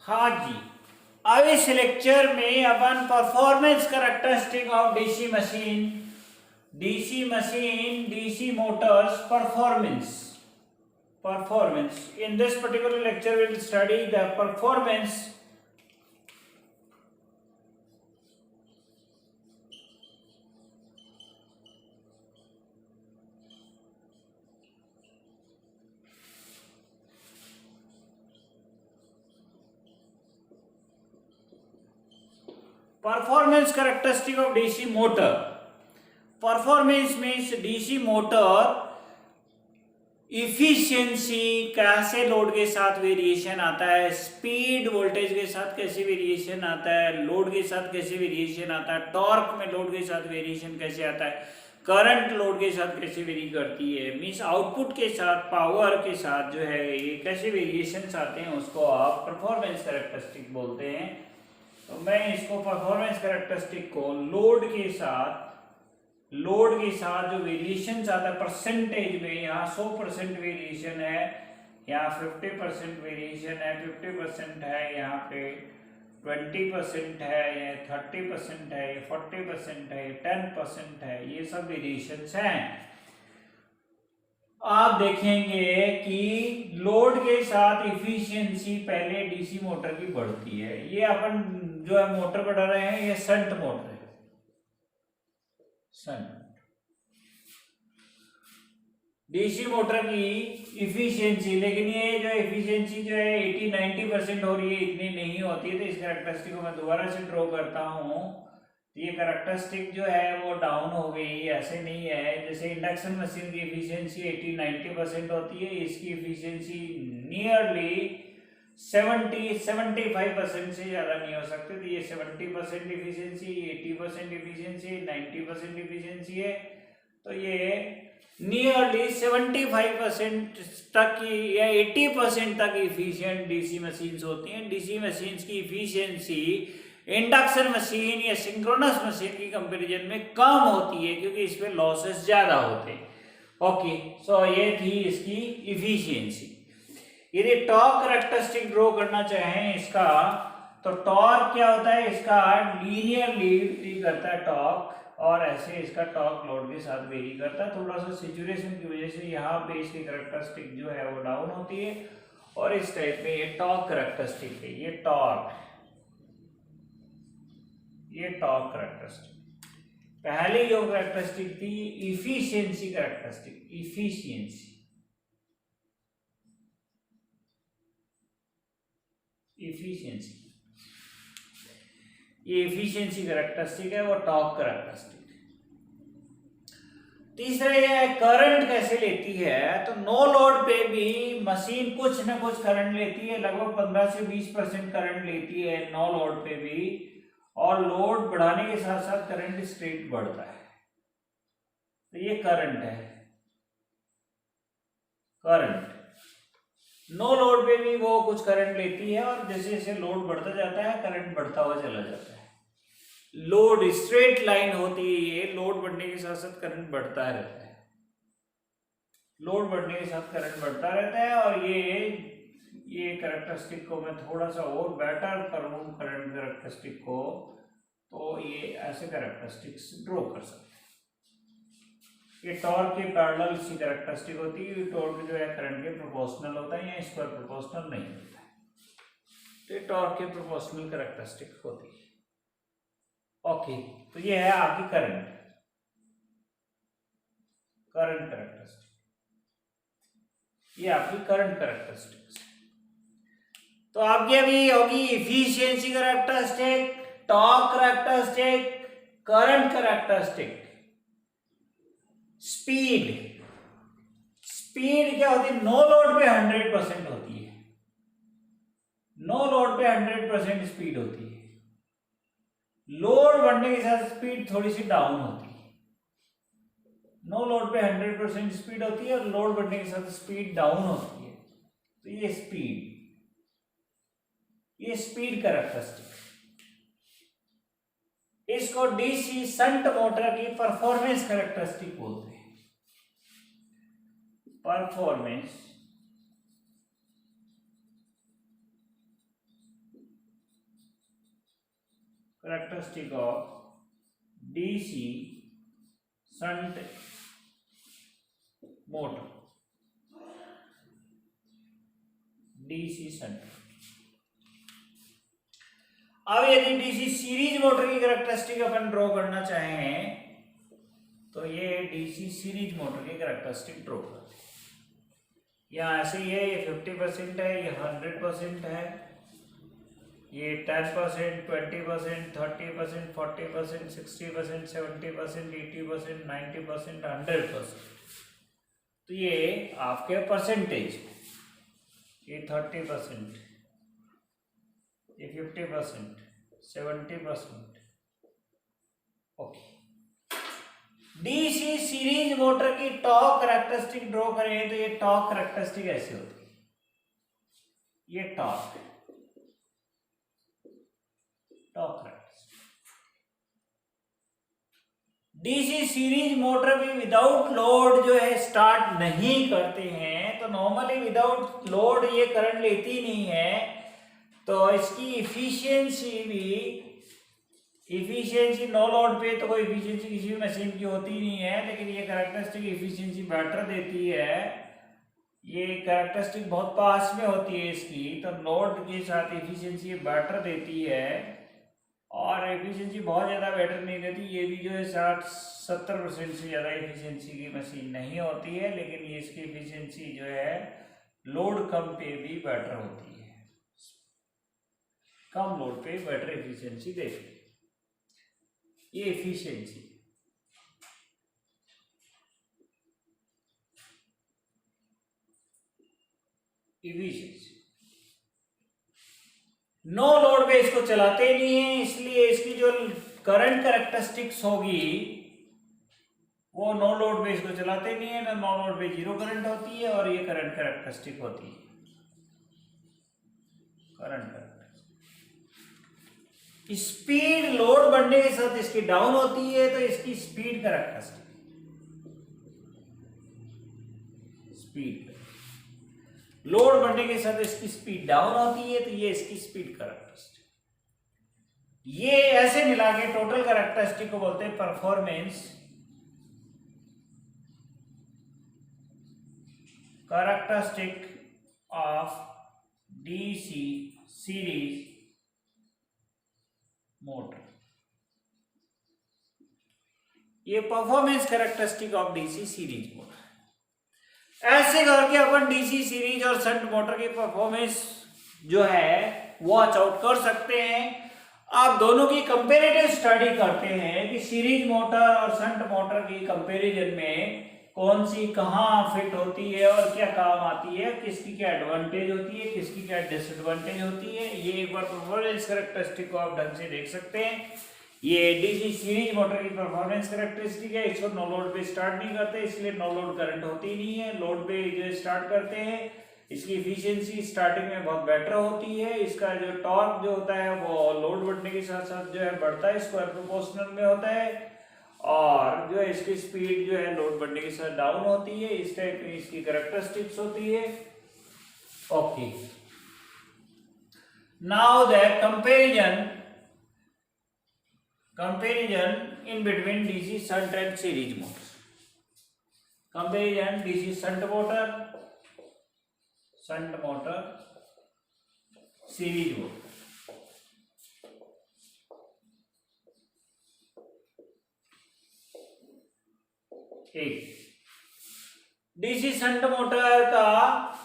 हाँ जी, अब इस लेक्चर में अपन performance characteristic of DC motors performance in this particular lecture we will study the performance characteristic of DC motor. Performance means DC motor efficiency कैसे load के साथ variation आता है, स्पीड वोल्टेज के साथ कैसे वेरिएशन आता है, लोड के साथ कैसे वेरिएशन आता है, टॉर्क में लोड के साथ वेरिएशन कैसे आता है, करंट लोड के साथ कैसे वेरी करती है, मींस आउटपुट के साथ पावर के साथ जो है ये कैसे वेरिएशंस आते हैं, उसको आप परफॉर्मेंस कैरेक्टरिस्टिक बोलते हैं। तो मैं इसको परफॉर्मेंस कैरेक्टरिस्टिक को लोड के साथ जो वेरिएशन आता है परसेंटेज में, यहाँ 100% वेरिएशन है, यहाँ 50% वेरिएशन है, 50% है, यहाँ पे 20% है, ये 30% है, ये 40% है, 10% है, ये सब वेरिएशंस हैं। आप देखेंगे कि लोड के साथ इफिशियंसी पहले डीसी मोटर की बढ़ती है। ये अपन जो है मोटर बढ़ा रहे हैं, ये शंट मोटर है, डीसी मोटर की इफिशियंसी, लेकिन ये जो इफिशियंसी जो है 80-90% हो रही है, इतनी नहीं होती है। तो इस कैरेक्टरिस्टिक को मैं दोबारा से ड्रॉ करता हूँ। तो ये कैरेक्टरिस्टिक जो है वो डाउन हो गई, ऐसे नहीं है। जैसे इंडक्शन मशीन की इफिशियंसी 80-90% होती है, इसकी इफिशियंसी नियरली 70-75% से ज़्यादा नहीं हो सकती। तो ये 70% इफिशियंसी, 80% इफिशियंसी, 90% इफिशियंसी है। तो ये नियरली 75% तक की या 80% तक इफिशियंट डीसी मशीन्स होती हैं। डीसी मशीन्स की इफिशियंसी इंडक्शन मशीन या सिंक्रोनस मशीन की कंपैरिजन में कम होती है, क्योंकि इसमें लॉसेस ज़्यादा होते हैं। ओके, सो ये थी इसकी इफिशियंसी। यदि टॉर्क कैरेक्टरिस्टिक ड्रॉ करना चाहें इसका, तो टॉर्क क्या होता है, इसका लीनियरली वेरी करता है टॉर्क, और ऐसे इसका टॉर्क लोड के साथ वेरी करता है। थोड़ा सा सिचुएशन की वजह से यहाँ पे इसकी कैरेक्टरिस्टिक जो है वो डाउन होती है, और इस टाइप में ये टॉर्क कैरेक्टरिस्टिक है। ये टॉर्क कैरेक्टरिस्टिक। पहली जो कैरेक्टरिस्टिक थी इफिशियंसी कैरेक्टरिस्टिक, इफिशियंसी ये इफिशियंसी कैरेक्टरिस्टिक है, वो टॉर्क कैरेक्टरिस्टिक। तीसरा ये है करंट कैसे लेती है। तो नो लोड पे भी मशीन कुछ ना कुछ करंट लेती है, लगभग 15 से 20% करंट लेती है नो लोड पे भी, और लोड बढ़ाने के साथ साथ करंट स्ट्रेट बढ़ता है। तो ये करंट है, करंट नो लोड पे भी वो कुछ करंट लेती है, और जैसे जैसे लोड बढ़ता जाता है करंट बढ़ता हुआ चला जाता है। लोड स्ट्रेट लाइन होती है, ये लोड बढ़ने के साथ साथ करंट बढ़ता रहता है, लोड बढ़ने के साथ करंट बढ़ता रहता है। और ये कैरेक्टरिस्टिक को मैं थोड़ा सा और बेटर करूं करंट कैरेक्टरिस्टिक को, तो ये ऐसे कैरेक्टरिस्टिक्स ड्रॉ कर सकते हैं। ये टॉर्क के पैरेलल सी कैरेक्टरिस्टिक होती है। टॉर्क जो है करंट के प्रोपोर्शनल होता है, या स्क्वायर प्रोपोर्शनल नहीं होता है। तो ये टॉर्क के प्रोपोर्शनल कैरेक्टरिस्टिक होती है। ओके, तो ये है आपकी करंट कैरेक्टरिस्टिक, ये आपकी करंट कैरेक्टरिस्टिक्स। तो आपकी अभी होगी efficiency characteristic, torque characteristic, current characteristic. Speed क्या होती है, नो लोड पे 100% होती है, नो लोड पे 100% स्पीड होती है। लोड बढ़ने के साथ स्पीड थोड़ी सी डाउन होती है। नो लोड पे 100% स्पीड होती है, और लोड बढ़ने के साथ स्पीड डाउन होती है। तो ये स्पीड कैरेक्टरिस्टिक। इसको डीसी शंट मोटर की परफॉर्मेंस कैरेक्टरिस्टिक बोलते हैं। Performance characteristic of DC shunt motor. DC shunt. अब यदि डीसी सीरीज मोटर की कैरेक्टरिस्टिक अपन ड्रॉ करना चाहें तो ये डीसी सीरीज मोटर की कैरेक्टरिस्टिक ड्रॉ कर, यहाँ ऐसे ही है, ये 50% है, ये 100% है, ये 10%, 20%, 30%, 40%, 60%, 70%, 80%, 90%, 100%। तो ये आपके परसेंटेज, ये 30%, ये 50%, 70%। ओके, डीसी सीरीज मोटर की टॉर्क कैरेक्टरिस्टिक ड्रॉ करें तो ये टॉर्क कैरेक्टरिस्टिक ऐसे होती है, ये torque characteristic. DC series motor भी विदाउट लोड जो है स्टार्ट नहीं करते हैं, तो नॉर्मली विदाउट लोड ये करंट लेती नहीं है, तो इसकी इफिशियंसी नो लोड पे तो कोई इफिशियंसी किसी भी मशीन की होती नहीं है, लेकिन ये कैरेक्टरिस्टिक इफिशियंसी बेटर देती है। ये कैरेक्टरिस्टिक बहुत पास में होती है इसकी, तो लोड के साथ इफिशियंसी बेटर देती है, और एफिशिएंसी बहुत ज़्यादा बेटर नहीं रहती। ये भी जो है 60-70% से ज़्यादा एफिशिएंसी की मशीन नहीं होती है, लेकिन ये इसकी एफिशिएंसी जो है लोड कम पे भी बेटर होती है, कम लोड पे बेटर एफिशिएंसी देती है। ये एफिशिएंसी नो लोड पे इसको चलाते नहीं है, इसलिए इसकी जो करंट कैरेक्टरिस्टिक्स होगी वो नो लोड पे इसको चलाते नहीं है, ना नो लोड पे जीरो करंट होती है, और ये करंट कैरेक्टरिस्टिक होती है, करंट कैरेक्टरिस्टिक। स्पीड लोड बढ़ने के साथ इसकी डाउन होती है, तो इसकी स्पीड कैरेक्टरिस्टिक, स्पीड लोड बढ़ने के साथ इसकी स्पीड डाउन होती है, तो ये इसकी स्पीड कैरेक्टरिस्टिक। ये ऐसे मिला के टोटल कैरेक्टरिस्टिक को बोलते हैं performance characteristic of DC series motor. ये performance characteristic of DC series motor. ऐसे करके अपन डीसी सीरीज और शंट मोटर की परफॉर्मेंस जो है वॉच आउट कर सकते हैं। आप दोनों की कंपैरेटिव स्टडी करते हैं कि सीरीज मोटर और शंट मोटर की कंपैरिजन में कौन सी कहाँ फिट होती है और क्या काम आती है, किसकी क्या एडवांटेज होती है, किसकी क्या डिसएडवांटेज होती है। ये एक बार परफॉर्मेंस कैरेक्टरिस्टिक को आप ढंग से देख सकते हैं। ये डीसी सीरीज मोटर की परफॉर्मेंस कैरेक्टरिस्टिक है। इसको नो लोड पे स्टार्ट नहीं करते, इसलिए नो लोड करंट होती नहीं है। लोड पे जो स्टार्ट करते हैं, इसकी इफिशियंसी स्टार्टिंग में बहुत बेटर होती है। इसका जो टॉर्क जो होता है वो लोड बढ़ने के साथ साथ जो है बढ़ता है, स्क्वायर प्रोपोर्शनल में होता है। और जो है इसकी स्पीड जो है लोड बढ़ने के साथ डाउन होती है। इस टाइप की इसकी कैरेक्टरिस्टिक्स होती है। Okay, now the comparison in between DC shunt and series motors. Comparison DC shunt motor, series motor. एक डीसी शंट मोटर का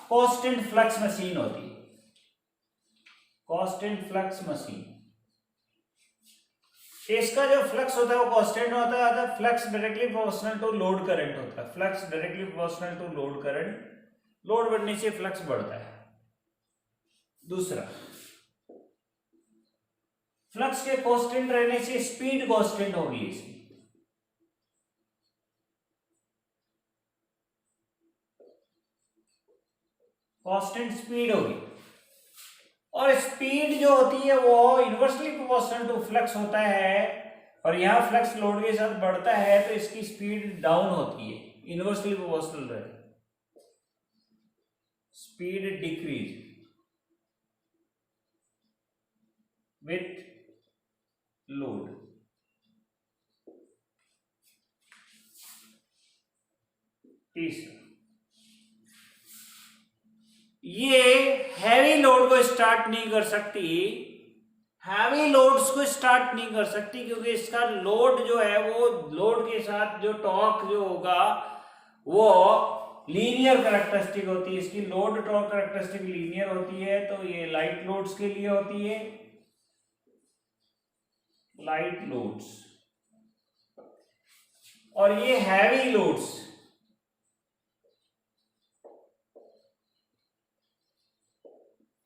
कांस्टेंट फ्लक्स मशीन होती है, कांस्टेंट फ्लक्स मशीन। इसका जो फ्लक्स होता है वो कांस्टेंट होता है। Flux directly proportional to load current होता है। Flux directly proportional to load current, load बढ़ने से फ्लक्स बढ़ता है। दूसरा, फ्लक्स के कांस्टेंट रहने से स्पीड कांस्टेंट होगी इसकी। कांस्टेंट स्पीड होगी, और स्पीड जो होती है वो इनवर्सली प्रोपोर्शनल टू फ्लक्स होता है। और यहाँ फ्लक्स लोड के साथ बढ़ता है तो इसकी स्पीड डाउन होती है, इनवर्सली प्रोपोर्शनल रहे। Speed decrease with load. तीसरा, ये हैवी लोड को स्टार्ट नहीं कर सकती, हैवी लोड्स को स्टार्ट नहीं कर सकती क्योंकि इसका लोड जो है वो लोड के साथ जो टॉर्क जो होगा वो लीनियर कैरेक्टरिस्टिक होती है, इसकी लोड टॉर्क कैरेक्टरिस्टिक लीनियर होती है। तो ये लाइट लोड्स के लिए होती है, लाइट लोड्स, और ये heavy loads,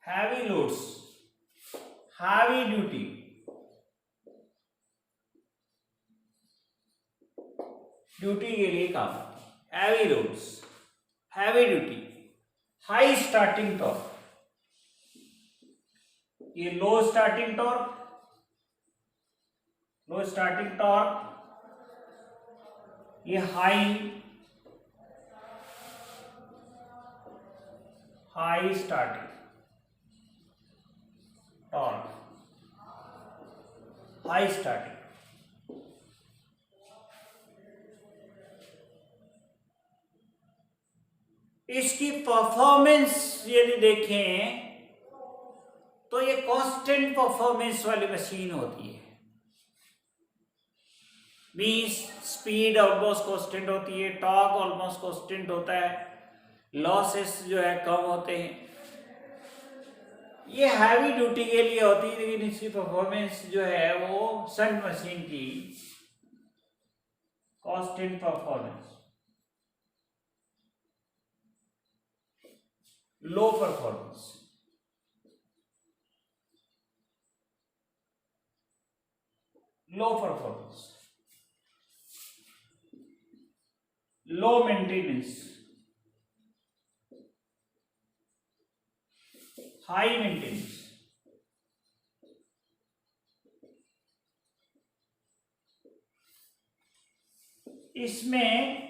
heavy loads, heavy duty, duty के लिए काम आती है। Heavy loads, heavy duty, high starting torque, ये लो स्टार्टिंग टॉर्क, लो स्टार्टिंग टॉर्क, ये high starting torque, high starting. इसकी परफॉर्मेंस यदि देखें तो ये कांस्टेंट परफॉर्मेंस वाली मशीन होती है, मींस स्पीड ऑलमोस्ट कांस्टेंट होती है, टॉर्क ऑलमोस्ट कांस्टेंट होता है, लॉसेस जो है कम होते हैं। ये हैवी ड्यूटी के लिए होती है, लेकिन इसकी परफॉर्मेंस जो है वो शंट मशीन की constant performance, low performance, low performance, low maintenance, high maintenance. इसमें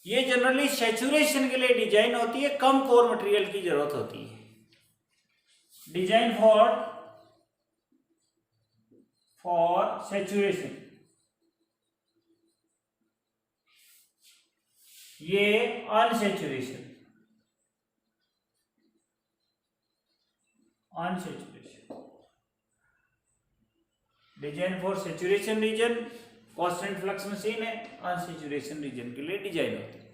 ये जनरली सैचुरेशन के लिए डिजाइन होती है, कम कोर मटेरियल की जरूरत होती है, डिजाइन फॉर सैचुरेशन। ये unsaturation, design for saturation region, constant flux machine है, अनसैचुरेशन रीजन के लिए डिजाइन होती है।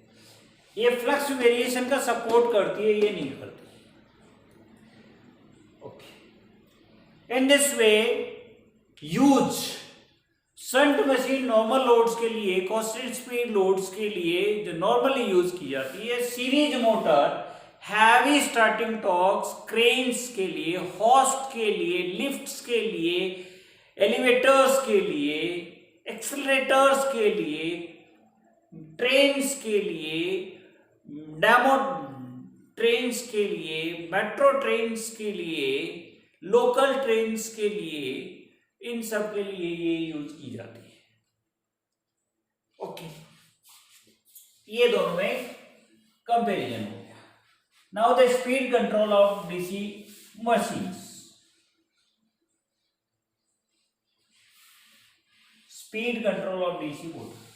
ये फ्लक्स वेरिएशन का सपोर्ट करती है, ये नहीं करती। Okay, in this way use shunt machine normal loads के लिए, कांस्टेंट स्पीड लोड्स के लिए जो नॉर्मली यूज की जाती है, series motor, heavy starting torques, cranes के लिए, हॉस्ट के लिए, लिफ्ट्स के लिए, एलिवेटर्स के लिए, एक्सेलरेटर्स के लिए, ट्रेन्स के लिए, डेमो ट्रेन्स के लिए, मेट्रो ट्रेन्स के लिए, लोकल ट्रेन्स के लिए, इन सब के लिए ये यूज की जाती है। ओके, ये दोनों में कंपैरिजन हो गया। Now the speed control of DC machines. Speed control of DC motor.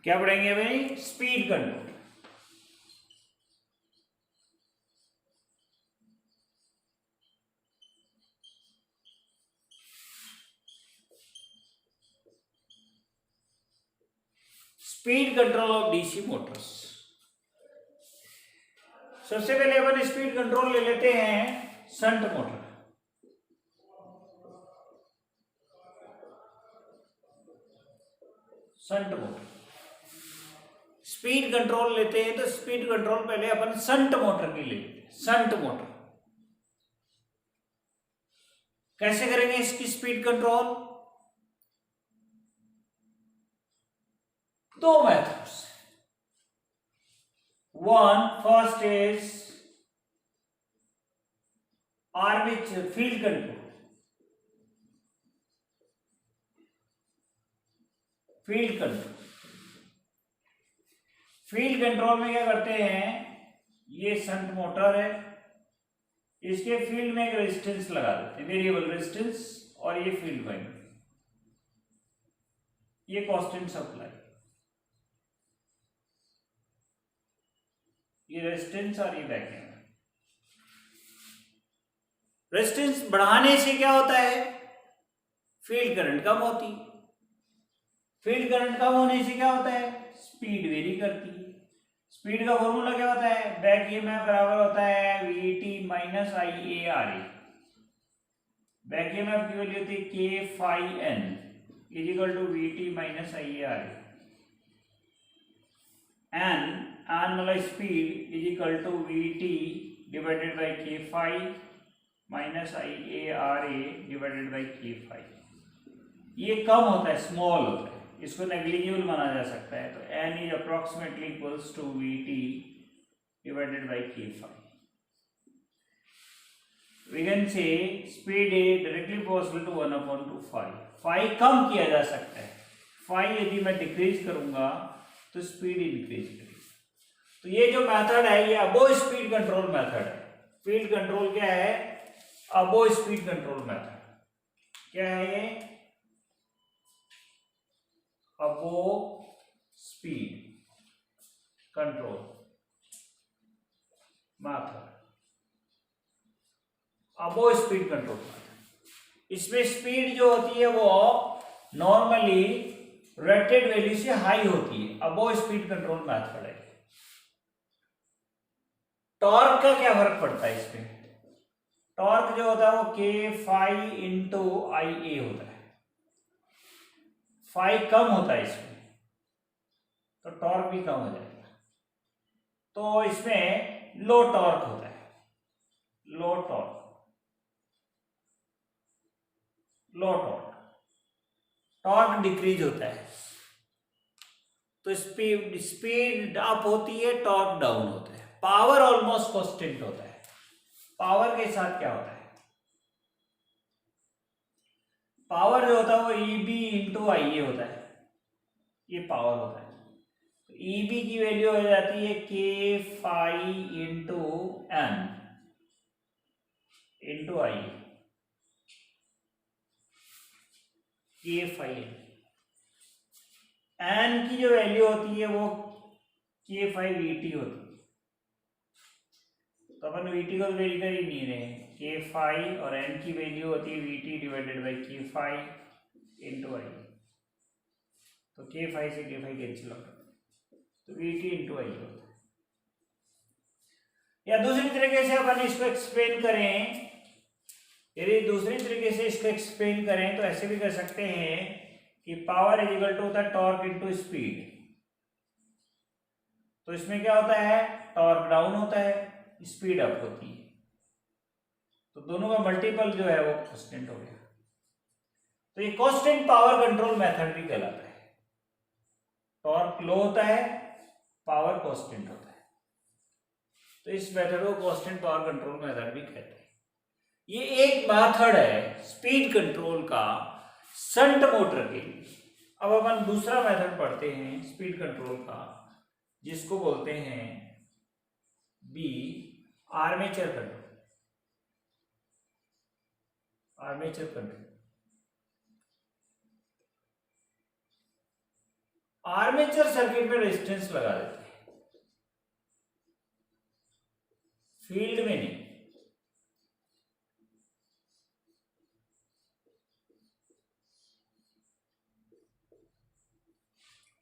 क्या पढ़ेंगे भाई? Speed control. Speed control of DC Motors. सबसे पहले अपन स्पीड कंट्रोल ले लेते हैं shunt motor. Shunt motor speed control लेते हैं तो स्पीड कंट्रोल पहले अपन शंट मोटर की ले लेते हैं। शंट मोटर कैसे करेंगे इसकी स्पीड कंट्रोल? दो methods. One, first is armature field control. Field field control में क्या करते हैं, ये शंट मोटर है, इसके फील्ड में एक रेजिस्टेंस लगा देते हैं, वेरिएबल रेजिस्टेंस, और ये फील्ड वाइंडिंग, ये कांस्टेंट सप्लाई, ये रेजिस्टेंस और ये बैक। रेजिस्टेंस बढ़ाने से क्या होता है, फील्ड करंट कम होती है, फील्ड करंट कम होने से क्या होता है, स्पीड वेरी करती है। स्पीड का फॉर्मूला क्या होता है, बैक ईएमएफ बराबर होता है VT minus IaRa। Back EMF की वैल्यू होती है K phi n is equal to VT minus IaRa, n मतलब speed is equal to VT divided by K phi minus IaRa divided by K phi। ये कम होता है, small होता है, इसको नेग्लिजिबल माना जा सकता है। तो n is approximately equals to VT divided by K phi। We can say speed is directly proportional to 1/2 phi। phi कम किया जा सकता है, phi यदि मैं डिक्रीज करूंगा तो स्पीड इंक्रीज करेगी। तो ये जो मेथड है ये अबो स्पीड कंट्रोल मेथड है। फील्ड कंट्रोल क्या है, अबो स्पीड कंट्रोल मेथड क्या है, ये अबो स्पीड कंट्रोल मेथड, अबो स्पीड कंट्रोल मेथड। इसमें स्पीड जो होती है वो नॉर्मली रेटेड वैल्यू से हाई होती है, अबो स्पीड कंट्रोल मेथड है। टॉर्क का क्या फर्क पड़ता है इसमें, टॉर्क जो होता है वो K phi इंटू Ia होता है, phi कम होता है इसमें तो टॉर्क भी कम हो जाएगा। तो इसमें लो टॉर्क होता है, लो टॉर्क, लो टॉर्क, टॉर्क डिक्रीज होता है। तो स्पीड अप होती है, टॉर्क डाउन होता है। पावर ऑलमोस्ट कांस्टेंट होता है। पावर के साथ क्या होता है, पावर जो होता है वो EB इंटू IA होता है, ये पावर होता है। तो EB की वैल्यू हो जाती है K phi into n into IA, K phi n की जो वैल्यू होती है वो K phi VT होती है। तो अपन VT को तो वेरी कर ही नहीं रहे, K phi और n की वैल्यू होती है VT divided by K phi into I। तो K phi से K phi कैंसिल होता है, तो VT इंटू I होता है। या दूसरी तरीके से अपन इसको एक्सप्लेन करें, यदि दूसरी तरीके से इसको एक्सप्लेन करें तो ऐसे भी कर सकते हैं कि पावर इज इक्वल टू होता है टॉर्क इंटू स्पीड। तो इसमें क्या होता है, टॉर्क डाउन होता है, स्पीड अप होती है, तो दोनों का मल्टीपल जो है वो कांस्टेंट हो गया। तो ये कांस्टेंट पावर कंट्रोल मेथड भी कहलाता है। टॉर्क लो होता है, पावर कांस्टेंट होता है, तो इस मेथड को कांस्टेंट पावर कंट्रोल मेथड भी कहते हैं। ये एक मेथड है स्पीड कंट्रोल का शंट मोटर के लिए। अब अपन दूसरा मेथड पढ़ते हैं स्पीड कंट्रोल का, जिसको बोलते हैं armature control. Armature control, armature circuit में रेजिस्टेंस लगा देते हैं, फील्ड में नहीं।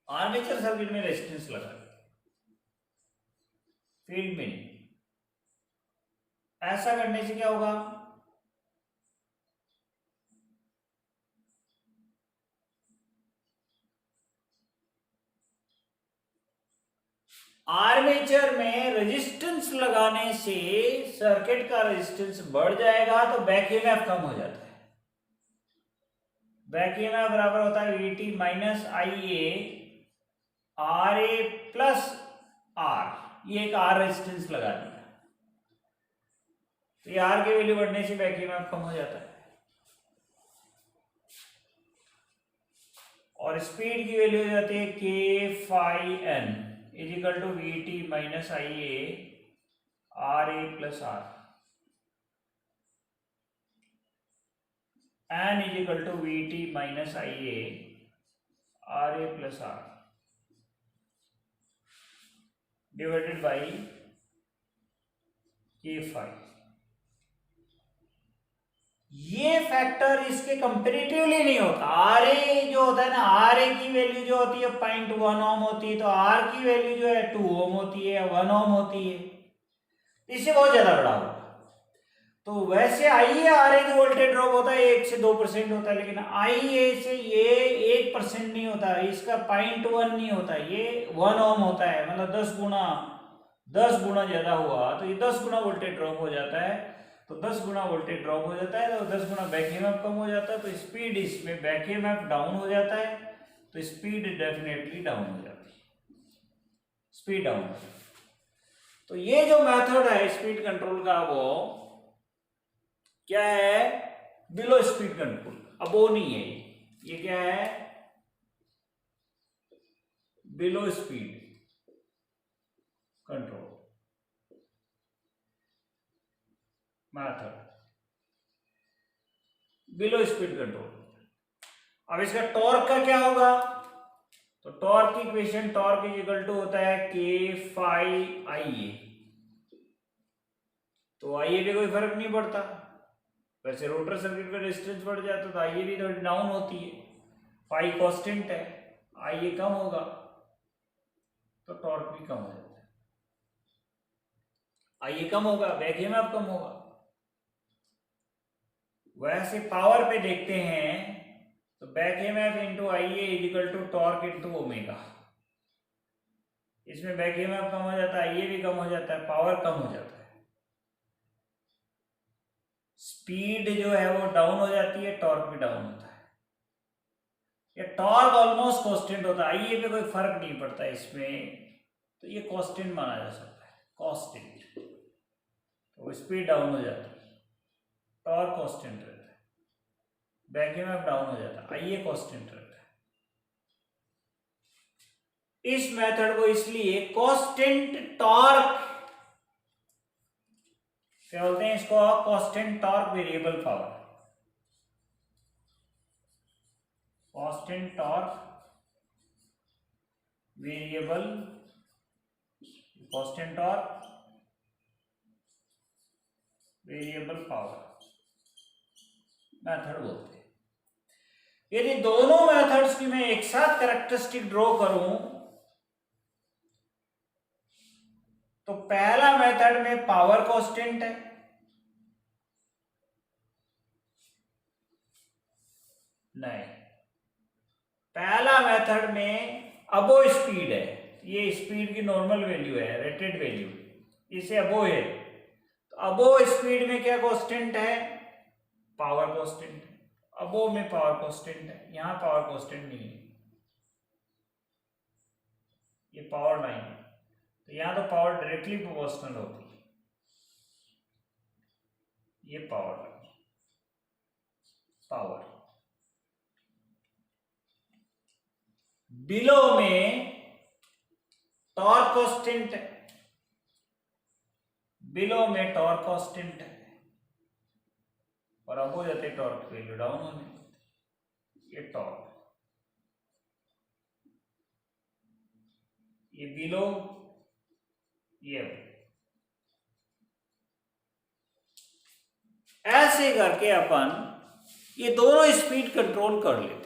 आर्मेचर सर्किट में रेजिस्टेंस लगा देते हैं, फील्ड में नहीं। ऐसा करने से क्या होगा, आर्मेचर में रेजिस्टेंस लगाने से सर्किट का रेजिस्टेंस बढ़ जाएगा तो बैक ईएमएफ कम हो जाता है। बैक ईएमएफ बराबर होता है VT minus IA RA plus R। ये एक R रेजिस्टेंस लगा दिया, तो ये R की वैल्यू बढ़ने से बैक ईएमएफ कम हो जाता है। और स्पीड की वैल्यू हो जाती है K phi n is equal to V T minus I A R A plus R, N is equal to V T minus I A R A plus R divided by K phi. ये factor इसके comparatively नहीं होता। R A जो होता है ना, R A की value जो होती है 0.1 ओम होती है, तो आर की वैल्यू जो है 2 ओम होती है, 1 ओम होती है, इससे बहुत ज्यादा बड़ा होगा। तो वैसे आई ए आर ए जो वोल्टेज ड्रॉप होता है 1 से 2% होता है, लेकिन आई ए से ये 1% नहीं होता, इसका 0.1 नहीं होता, ये 1 ओम होता है। मतलब 10 गुना ज्यादा हुआ तो ये 10 गुना वोल्टेज ड्रॉप हो जाता है। तो 10 गुना वोल्टेज ड्रॉप हो जाता है तो 10 गुना बैक ईएमएफ कम हो जाता है, तो स्पीड इसमें बैक ईएमएफ डाउन हो जाता है, तो स्पीड डेफिनेटली डाउन हो जाती है, स्पीड डाउन। तो ये जो मेथड है स्पीड कंट्रोल का, वो क्या है? Below speed control. अब वो नहीं है, ये क्या है? Below speed control method, below speed control. अब इसका टॉर्क का क्या होगा? तो टॉर्क की equation, torque is equal to होता है के फाई आई ए। तो आई ए पे कोई फर्क नहीं पड़ता, वैसे रोटर सर्किट में रेजिस्टेंस बढ़ जाता तो आई ए भी थोड़ी डाउन होती है, फाई कांस्टेंट है, आई ए कम होगा तो टॉर्क भी कम हो जाता है। आई ए कम होगा, बैक ईएमएफ कम होगा। वैसे पावर पे देखते हैं तो back EMF into I A is equal to torque into omega. इसमें बैक ईएमएफ कम हो जाता है, आई ए भी कम हो जाता है, पावर कम हो जाता है, स्पीड जो है वो डाउन हो जाती है, टॉर्क भी डाउन होता है। ये टॉर्क ऑलमोस्ट कांस्टेंट होता है, आई ए पे कोई फर्क नहीं पड़ता इसमें, तो ये कांस्टेंट माना जा सकता है, कांस्टेंट। तो स्पीड डाउन हो जाती है, टॉर्क कांस्टेंट रहता है, बैक ईएमएफ डाउन हो जाता है, आई ए कांस्टेंट रहता है। इस मेथड को इसलिए कांस्टेंट टॉर्क क्या बोलते हैं? इसको constant torque variable power, constant torque variable, constant torque variable power method बोलते हैं। यदि दोनों मेथड्स की मैं एक साथ कैरेक्टरिस्टिक ड्रॉ करूं तो पहला मेथड में पावर कांस्टेंट है, नहीं, पहला मेथड में अबो स्पीड है, ये स्पीड की नॉर्मल वैल्यू है, रेटेड वैल्यू, इसे अबो है। तो अबो स्पीड में क्या कांस्टेंट है? Power constant. अबो में पावर कांस्टेंट है, यहां पावर कांस्टेंट नहीं है, ये पावर लाइन है, तो यहां तो पावर डायरेक्टली प्रोपोर्शनल होती है, ये पावर लाइन, पावर। बिलो में टॉर्क कांस्टेंट है, बिलो में टॉर्क कांस्टेंट है, और अब हो जाते टॉर्क की वैल्यू डाउन होने, ये टॉर्क, ये बिलो, ये ऐसे करके अपन ये दोनों स्पीड कंट्रोल कर लेते हैं।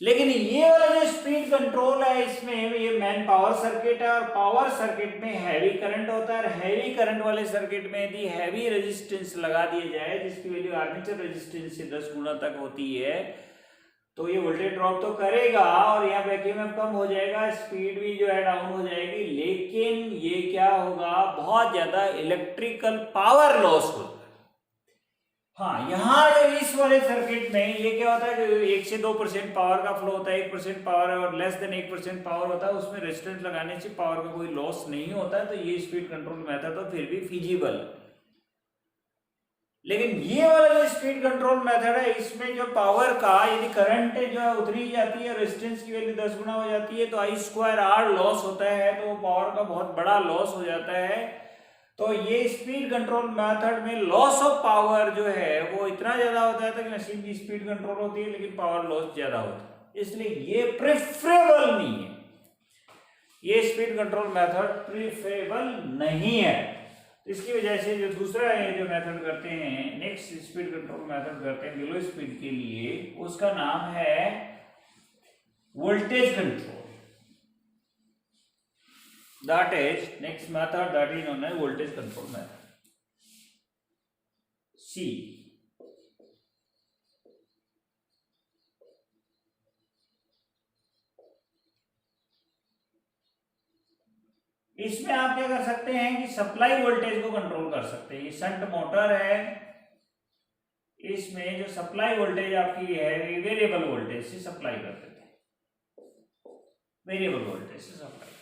लेकिन ये वाला जो स्पीड कंट्रोल है, इसमें ये मेन पावर सर्किट है, और पावर सर्किट में हैवी करंट होता है, और हैवी करंट वाले सर्किट में यदि हैवी रेजिस्टेंस लगा दिया जाए जिसकी वैल्यू आर्मेचर रेजिस्टेंस से 10 गुना तक होती है, तो ये वोल्टेज ड्रॉप तो करेगा और यहाँ बैक ईएमएफ कम हो जाएगा, स्पीड भी जो है डाउन हो जाएगी, लेकिन ये क्या होगा? बहुत ज्यादा इलेक्ट्रिकल पावर लॉस होगा। हाँ, यहाँ इस वाले सर्किट में ये क्या होता है कि 1 से 2% पावर का फ्लो होता है, 1% पावर और लेस देन 1% पावर होता है, उसमें रेजिस्टेंस लगाने से पावर का कोई लॉस नहीं होता है, तो ये स्पीड कंट्रोल मेथड तो फिर भी फिजिबल। लेकिन ये वाला जो स्पीड कंट्रोल मेथड है, इसमें जो पावर का यदि करंट जो है उतनी ही जाती है, रेजिस्टेंस की वैल्यू 10 गुना हो जाती है, तो आई स्क्वायर आर लॉस होता है, तो पावर का बहुत बड़ा लॉस हो जाता है। तो ये स्पीड कंट्रोल मेथड में लॉस ऑफ पावर जो है वो इतना ज्यादा होता है कि मशीन की स्पीड कंट्रोल होती है लेकिन पावर लॉस ज्यादा होता है, इसलिए ये प्रेफरेबल नहीं है। ये स्पीड कंट्रोल मेथड प्रेफरेबल नहीं है। इसकी वजह से जो दूसरा है जो मेथड करते हैं, नेक्स्ट स्पीड कंट्रोल मेथड करते हैं लो स्पीड के लिए, उसका नाम है voltage control. That is next method that is known as voltage control method. C. इसमें आप क्या कर सकते हैं कि सप्लाई वोल्टेज को कंट्रोल कर सकते हैं। ये शंट मोटर है, इसमें जो सप्लाई वोल्टेज आपकी है वेरिएबल वोल्टेज से सप्लाई कर देते हैं, वेरिएबल वोल्टेज से सप्लाई।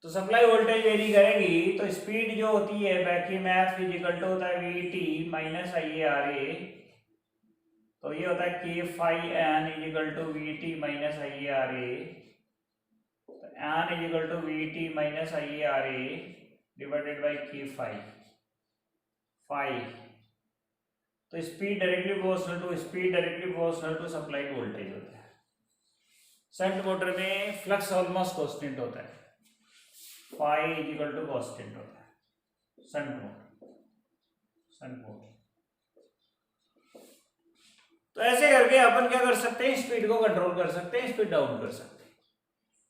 तो सप्लाई वोल्टेज वेरी करेगी तो स्पीड जो होती है बैक ईएमएफ इक्वल टू होता है VT माइनस IaRa, तो ये होता है K phi N equal to VT minus IaRa, तो N equal to VT minus IaRa divided by K phi. तो speed directly proportional to supplied voltage होता है। शंट मोटर में फ्लक्स ऑलमोस्ट कांस्टेंट होता है, फाई इक्वल टू कांस्टेंट होता है shunt motor. तो ऐसे करके अपन क्या कर सकते हैं, स्पीड को कंट्रोल कर सकते हैं, स्पीड डाउन कर सकते हैं।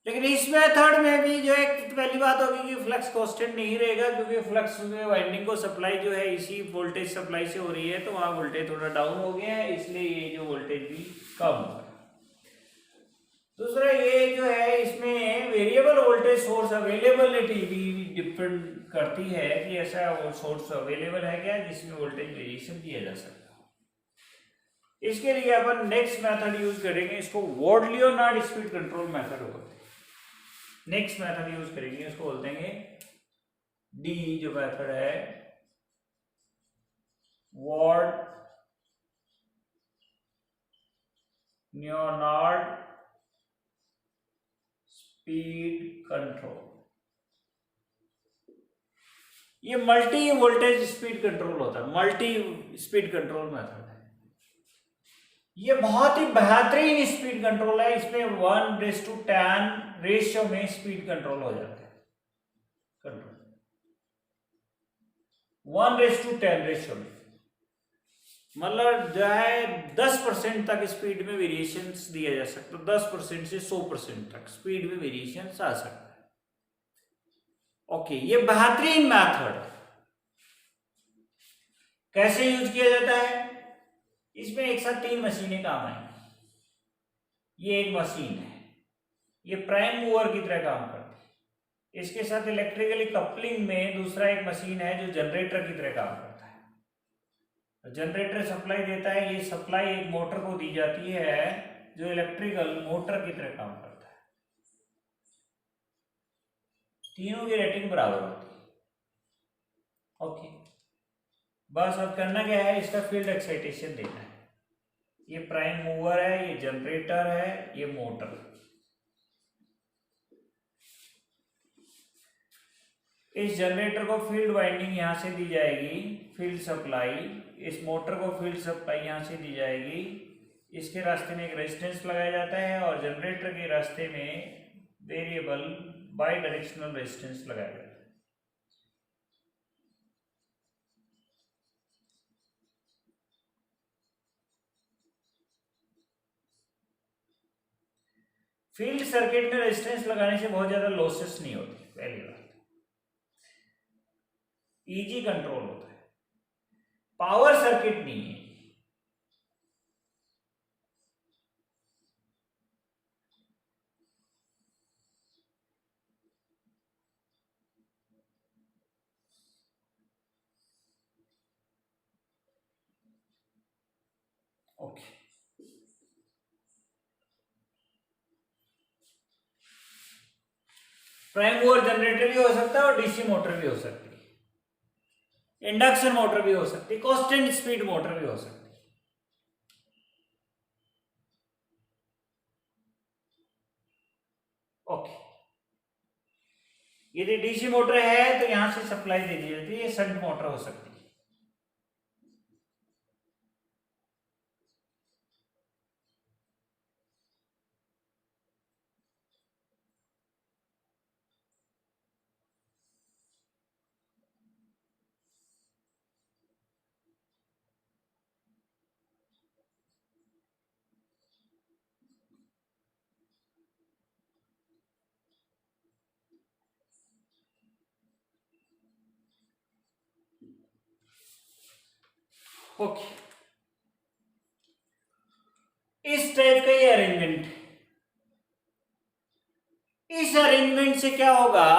लेकिन इस मेथड में भी जो एक पहली बात होगी कि फ्लक्स कांस्टेंट नहीं रहेगा, क्योंकि फ्लक्स में वाइंडिंग को सप्लाई जो है इसी वोल्टेज सप्लाई से हो रही है, तो वहां वोल्टेज थोड़ा डाउन हो गया है, इसलिए ये जो वोल्टेज भी कम होगा। दूसरा ये जो है इसमें वेरिएबल वोल्टेज सोर्स अवेलेबिलिटी भी डिपेंड करती है कि ऐसा वो सोर्स अवेलेबल है क्या जिसमें वोल्टेज वेरिएशन दिया जा सकता है। इसके लिए अपन नेक्स्ट मेथड यूज करेंगे, इसको Ward Leonard speed control method बोलते हैं। नेक्स्ट मेथड यूज करेंगे, उसको बोलते हैं डी जो मेथड है वॉर्ड लियोनार्ड स्पीड कंट्रोल। ये मल्टी वोल्टेज स्पीड कंट्रोल होता है, मल्टी स्पीड कंट्रोल मेथड है। ये बहुत ही बेहतरीन स्पीड कंट्रोल है, इसमें 1:10 रेशियो में स्पीड कंट्रोल हो जाता है। कंट्रोल 1:10 रेशियो में, मतलब जो है 10% तक स्पीड में वेरिएशन दिया जा सकता है, 10% से 100% तक स्पीड में वेरिएशन आ सकता है। ओके, ये बेहतरीन मेथड कैसे यूज किया जाता है, इसमें एक साथ 3 मशीनें काम आएंगी। ये एक मशीन है, ये प्राइम मूवर की तरह काम करती है। इसके साथ इलेक्ट्रिकली कपलिंग में दूसरा एक मशीन है जो जनरेटर की तरह काम करता है। जनरेटर सप्लाई देता है, ये सप्लाई एक मोटर को दी जाती है जो इलेक्ट्रिकल मोटर की तरह काम करता है। तीनों की रेटिंग बराबर होती है। ओके, बस अब करना क्या है, इसका फील्ड एक्साइटेशन देना है। ये प्राइम मूवर है, ये जनरेटर है, ये मोटर। इस जनरेटर को फील्ड वाइंडिंग यहां से दी जाएगी, फील्ड सप्लाई। इस मोटर को फील्ड सप्लाई यहां से दी जाएगी। इसके रास्ते में एक रेजिस्टेंस लगाया जाता है और जनरेटर के रास्ते में वेरिएबल बाई डायरेक्शनल रेजिस्टेंस लगाया जाता है। फील्ड सर्किट में रेजिस्टेंस लगाने से बहुत ज्यादा लॉसेस नहीं होती, पहली बात। इजी कंट्रोल होता है, पावर सर्किट नहीं है। ओके, प्राइम मूवर जनरेटर भी हो सकता है और डीसी मोटर भी हो सकती है। इंडक्शन मोटर भी हो सकती है, कांस्टेंट स्पीड मोटर भी हो सकती है। ओके, यदि डीसी मोटर है तो यहां से सप्लाई दे दी जाती है, ये शंट मोटर हो सकती है। ओके, इस टाइप का ये अरेंजमेंट, इस अरेंजमेंट से क्या होगा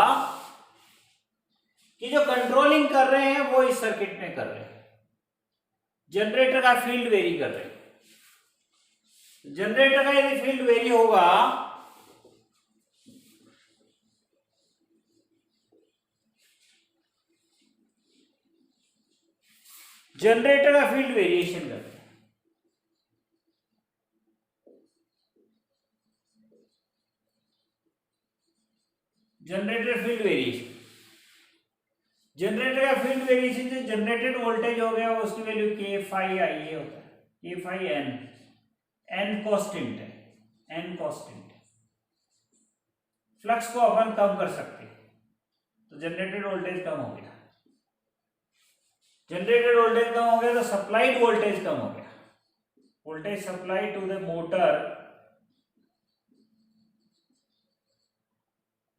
कि जो कंट्रोलिंग कर रहे हैं वो इस सर्किट में कर रहे हैं, जनरेटर का फील्ड वेरी कर रहे हैं। जनरेटर का यदि फील्ड वेरी होगा जनरेटर का फील्ड वेरिएशन कर रहे हैं, जनरेटर फील्ड वेरिएशन, जनरेटर का फील्ड वेरिएशन जो जनरेटेड वोल्टेज हो गया उसकी वैल्यू के फाई आई ये होता है, के फाई एन, एन कांस्टेंट है, एन कांस्टेंट है। फ्लक्स को अपन कम कर सकते हैं तो जनरेटेड वोल्टेज कम हो गया, जनरेटेड वोल्टेज कम हो गया तो सप्लाइड वोल्टेज कम हो गया, voltage supply to the motor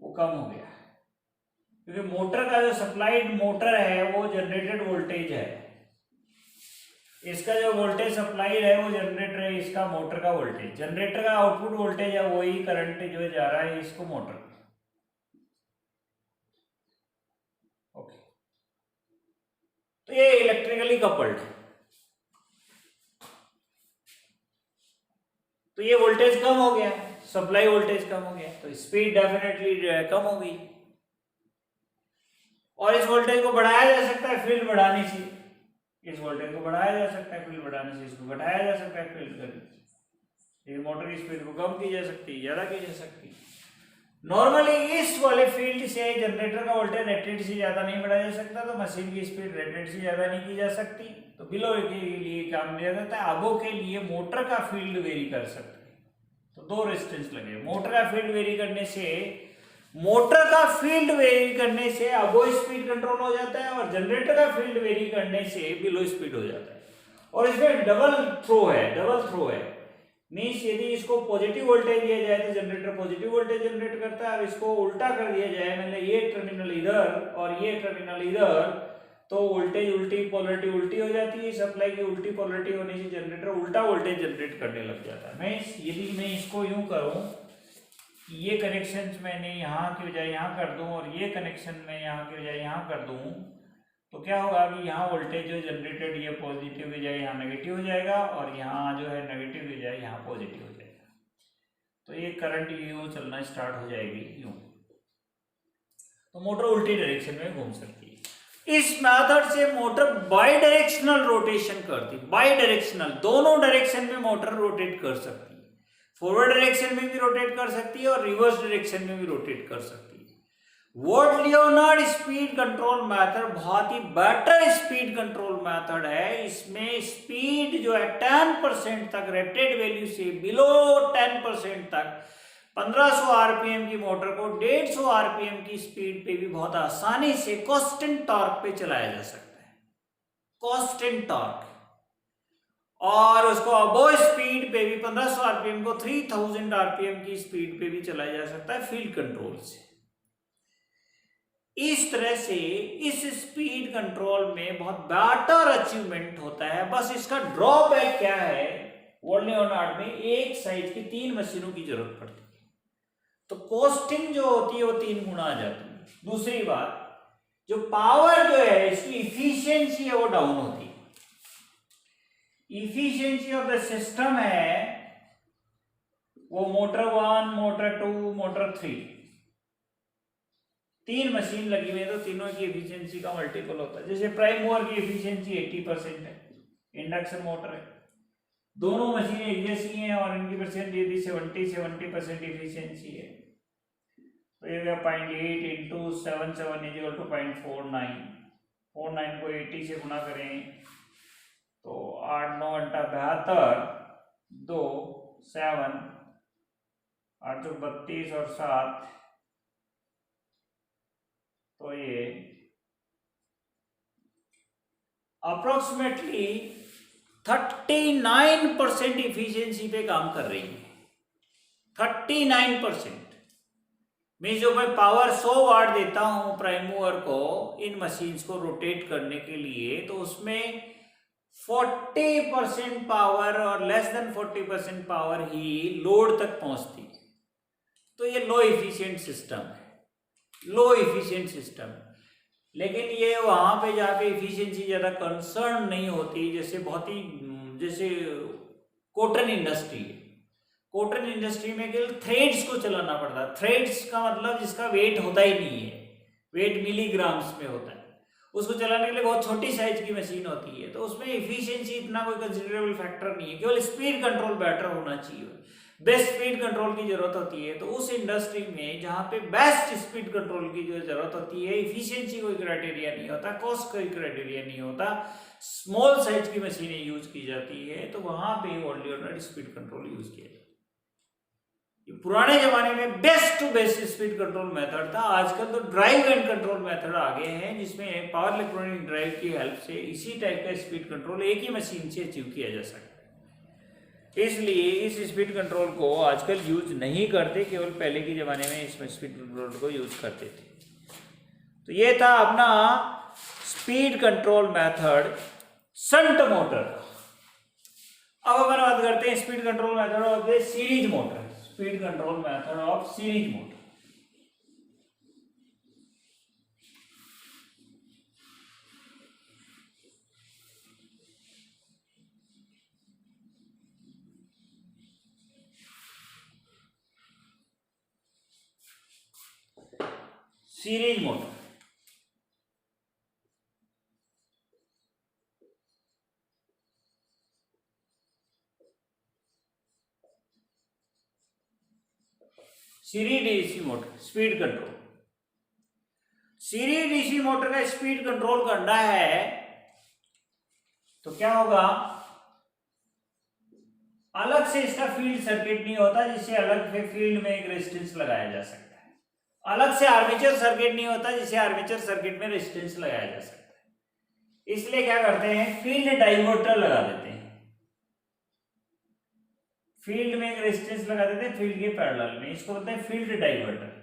वो कम हो गया, क्योंकि मोटर का जो सप्लाइड मोटर है वो जनरेटेड वोल्टेज है, इसका जो वोल्टेज सप्लाइड है वो जनरेटर है, इसका मोटर का वोल्टेज, जनरेटर का आउटपुट वोल्टेज है वही करंट जो जा रहा है इसको मोटर। ओके, तो ये इलेक्ट्रिकली कपल्ड है, तो ये वोल्टेज कम हो गया, सप्लाई वोल्टेज कम हो गया तो स्पीड डेफिनेटली कम हो गई, और इस वोल्टेज को बढ़ाया जा सकता है फील्ड बढ़ाने से, इस वोल्टेज को बढ़ाया जा सकता है फील्ड बढ़ाने से, इसको घटाया जा सकता है फील्ड करने से, ये मोटर की स्पीड को कम की जा सकती है, ज्यादा की जा सकती है। नॉर्मली इस वाले फील्ड से जनरेटर का वोल्टेज रेटेड से ज्यादा नहीं बढ़ाया जा सकता, तो मशीन की स्पीड रेटेड से ज्यादा नहीं की जा सकती, तो बिलो के लिए काम लिया जाता है। अबो के लिए मोटर का फील्ड वेरी कर सकते हैं, तो दो रेजिस्टेंस लगे, मोटर का फील्ड वेरी करने से, मोटर का फील्ड वेरी करने से अबो स्पीड कंट्रोल हो जाता है, और जनरेटर का फील्ड वेरी करने से बिलो स्पीड हो जाता है। और इसमें डबल थ्रो है, डबल थ्रो है, मीन्स यदि इसको पॉजिटिव वोल्टेज दिया जाए तो जनरेटर पॉजिटिव वोल्टेज जनरेट करता है, और इसको उल्टा कर दिया जाए, मतलब ये टर्मिनल इधर और ये टर्मिनल इधर, तो वोल्टेज उल्टी, पोलरिटी उल्टी हो जाती है, सप्लाई की उल्टी पोलरिटी होने से जनरेटर उल्टा वोल्टेज जनरेट करने लग जाता है। मीन्स यदि मैं इसको यूं करूं, ये कनेक्शन मैंने यहाँ की बजाय यहाँ कर दूं और ये कनेक्शन में यहाँ की बजाय यहाँ कर दूं, तो क्या होगा कि यहाँ वोल्टेज जो जनरेटेड ये पॉजिटिव की बजाय यहाँ नेगेटिव हो जाएगा, और यहाँ जो है नेगेटिव की बजाय यहाँ पॉजिटिव हो जाएगा, तो ये करंट यूं चलना स्टार्ट हो जाएगी यूं, तो मोटर उल्टी डायरेक्शन में घूम सकती है। इस मेथड से मोटर बाई डायरेक्शनल रोटेशन करती है, बाई डायरेक्शनल, दोनों डायरेक्शन में मोटर रोटेट कर सकती है, फॉरवर्ड डायरेक्शन में भी रोटेट कर सकती है और रिवर्स डायरेक्शन में भी रोटेट कर सकती है। What Leonard speed control method बहुत ही बेटर स्पीड कंट्रोल मेथड है। इसमें स्पीड जो है 10% तक, रेटेड वैल्यू से बिलो 10% तक, 1500 आरपीएम की मोटर को 150 आरपीएम की स्पीड पे भी बहुत आसानी से कांस्टेंट टॉर्क पे चलाया जा सकता है, कांस्टेंट टॉर्क, और उसको अबो स्पीड पे भी 1500 आरपीएम को 3000 आरपीएम की स्पीड पे भी चलाया जा सकता है फील्ड कंट्रोल से। इस तरह से इस स्पीड कंट्रोल में बहुत बेटर अचीवमेंट होता है। बस इसका ड्रॉबैक क्या है, वॉट लियोनार्ड में एक साइज की 3 मशीनों की जरूरत पड़ती है, तो कॉस्टिंग जो होती है वो 3 गुना आ जाती है। दूसरी बात, जो पावर जो है इसकी इफिशियंसी है वो डाउन होती है, इफिशियंसी ऑफ द सिस्टम है वो मोटर 1, मोटर 2, मोटर 3, 3 मशीन लगी हुई है तो तीनों की एफिशिएंसी का मल्टीपल होता है। जैसे प्राइम मूवर की एफिशिएंसी 80% है, इंडक्शन मोटर है, दोनों मशीनें एक जैसी हैं और इनकी परसेंट यदि 70% एफिशिएंसी है तो ये 0.8 इंटू 77 इज टू 0.49, 49 को 80 से गुना करें तो 8 9 घंटा 72, 2 7 8 जो 32 और 7 तो ये अप्रोक्सीमेटली 39% इफिशियंसी पे काम कर रही है। 39% मैं जो मैं पावर 100 वाट देता हूं प्राइम मूवर को इन मशीन्स को रोटेट करने के लिए, तो उसमें 40% पावर और लेस देन 40% पावर ही लोड तक पहुंचती है। तो ये लो इफिशिएंट सिस्टम है, लो इफिशिएंट सिस्टम। लेकिन ये वहां पे जहाँ पे इफिशिएंसी ज़्यादा कंसर्न नहीं होती, जैसे बहुत ही जैसे कॉटन इंडस्ट्री है, कॉटन इंडस्ट्री में केवल थ्रेड्स को चलाना पड़ता है। थ्रेड्स का मतलब जिसका वेट होता ही नहीं है, वेट मिलीग्राम्स में होता है, उसको चलाने के लिए बहुत छोटी साइज की मशीन होती है, तो उसमें इफिशिएंसी इतना कोई कंसिडरेबल फैक्टर नहीं है, केवल स्पीड कंट्रोल बेटर होना चाहिए, बेस्ट स्पीड कंट्रोल की जरूरत होती है। तो उस इंडस्ट्री में जहाँ पे बेस्ट स्पीड कंट्रोल की जो जरूरत होती है, इफिशिएंसी कोई क्राइटेरिया नहीं होता, कॉस्ट कोई क्राइटेरिया नहीं होता, स्मॉल साइज की मशीनें यूज की जाती है, तो वहां पे ऑर्डिनरी स्पीड कंट्रोल यूज किया जाता है। पुराने जमाने में best to best speed control method था, आजकल तो ड्राइव एंड कंट्रोल मेथड आ गए हैं जिसमें पावर इलेक्ट्रॉनिक ड्राइव की हेल्प से इसी टाइप का स्पीड कंट्रोल एक ही मशीन से अचीव किया जा सकता है। इसलिए इस स्पीड कंट्रोल को आजकल यूज नहीं करते, केवल पहले के जमाने में इसमें स्पीड कंट्रोल को यूज करते थे। तो ये था अपना speed control method shunt motor. अब अपन बात करते हैं speed control method of the series motor, speed control method of series motor. Series motor series DC motor speed control. Series DC motor का स्पीड कंट्रोल करना है तो क्या होगा, अलग से इसका फील्ड सर्किट नहीं होता जिससे अलग से फील्ड में एक रेजिस्टेंस लगाया जा सकता है, अलग से आर्मेचर सर्किट नहीं होता जिससे आर्मेचर सर्किट में रेजिस्टेंस लगाया जा सकता है। इसलिए क्या करते हैं, फील्ड डाइवर्टर लगा देते हैं, फील्ड में एक रेजिस्टेंस लगा देते हैं फील्ड के पैरेलल में, इसको बोलते हैं फील्ड डाइवर्टर।